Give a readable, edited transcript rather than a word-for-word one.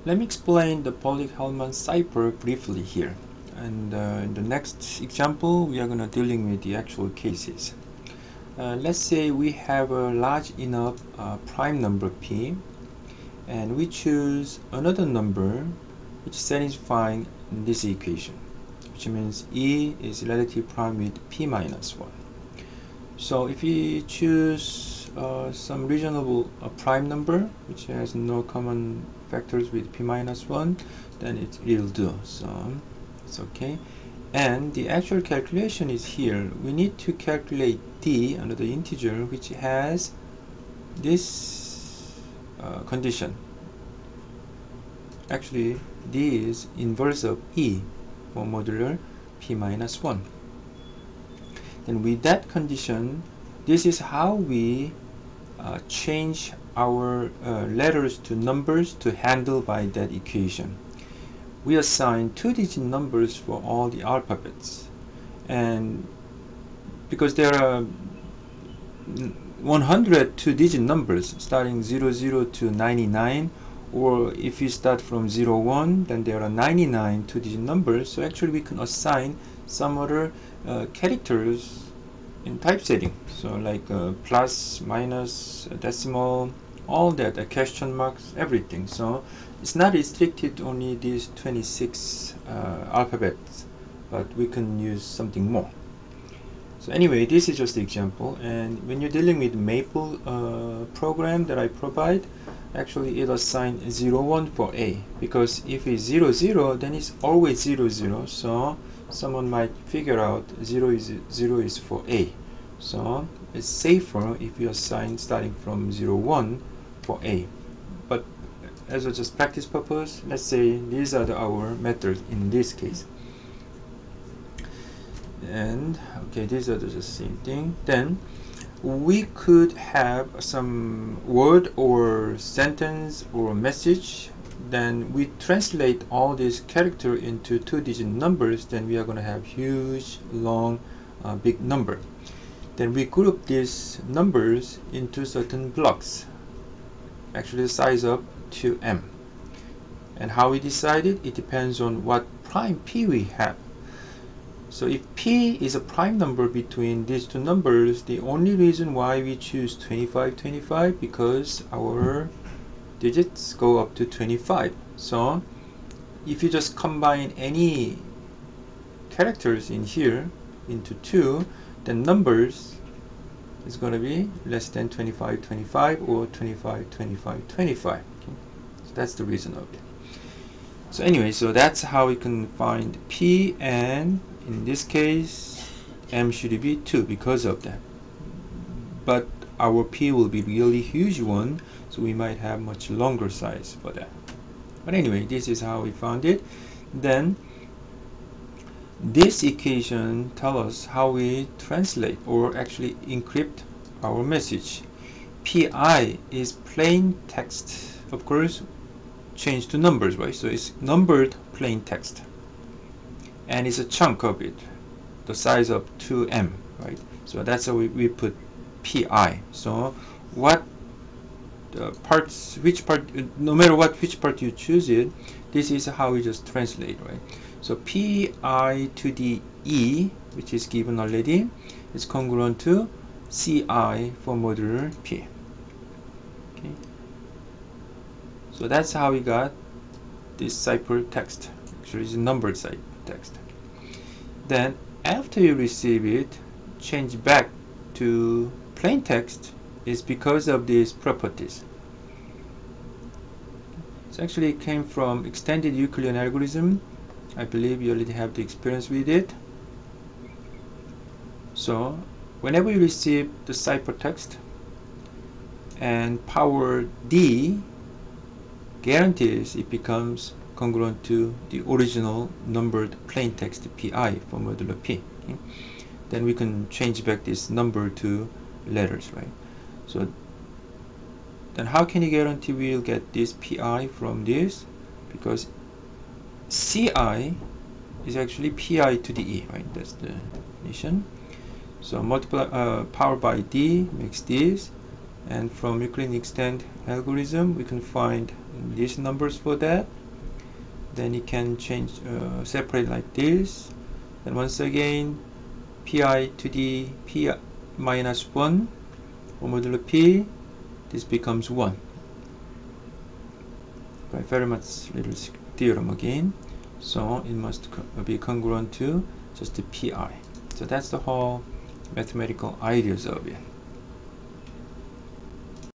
Let me explain the Pauling-Hellman cipher briefly here. And in the next example, we are going to dealing with the actual cases. Let's say we have a large enough prime number p, and we choose another number which satisfying this equation, which means E is relative prime with p minus 1. So if we choose some reasonable prime number which has no common factors with p minus 1, then it will do. So it's okay. And the actual calculation is here. We need to calculate d under the integer which has this condition. Actually, d is inverse of e for modular p minus 1. Then with that condition, this is how we change our letters to numbers to handle by that equation. We assign 2-digit numbers for all the alphabets, and because there are 100 2-digit numbers starting 00 to 99, or if you start from 01, then there are 99 2-digit numbers. So actually we can assign some other characters in typesetting, so like plus, minus, decimal, all that, question marks, everything. So it's not restricted to only these 26 alphabets, but we can use something more. So anyway, this is just the example, and when you're dealing with Maple program that I provide, actually it assigns 01 for A, because if it's 00, then it's always 00. So someone might figure out 0 is for A. So it's safer if you assign starting from 01 for A. But as a just practice purpose, let's say these are our methods in this case. And okay, these are the same thing. Then we could have some word or sentence or message. Then we translate all these character into 2-digit numbers. Then we are going to have huge, long, big number. Then we group these numbers into certain blocks, actually the size up to m. And how we decide it? It depends on what prime p we have. So if p is a prime number between these two numbers, the only reason why we choose 25, 25, because our digits go up to 25. So if you just combine any characters in here into 2, then numbers is going to be less than 25, 25 or 25, 25, 25. Okay? So that's the reason of it. So anyway, so that's how we can find p, and in this case m should be 2 because of that. But our p will be really huge one, so we might have much longer size for that. But anyway, this is how we found it. Then this equation tells us how we translate or actually encrypt our message. PI is plain text, of course, changed to numbers, right? So it's numbered plain text, and it's a chunk of it, the size of 2m, right? So that's how we put PI. So what parts, which part, no matter what, which part you choose it, this is how we just translate, right? So pi to the e, which is given already, is congruent to ci for modular p. Okay. So that's how we got this cipher text. Actually, it's a numbered text. Then after you receive it, change back to plain text is because of these properties. So actually it came from extended Euclidean algorithm. I believe you already have the experience with it. So whenever you receive the ciphertext and power D guarantees it becomes congruent to the original numbered plain text pi for modulo p. Okay? Then we can change back this number to letters, right? So then how can you guarantee we'll get this pi from this? Because ci is actually pi to the e, right? That's the definition. So multiply power by d makes this, and from Euclidean extent algorithm we can find these numbers for that. Then you can change separate like this, and once again pi to the p minus 1 or modulo p, this becomes 1 by Fermat's little theorem again. So it must be congruent to just the pi. So that's the whole mathematical ideas of it.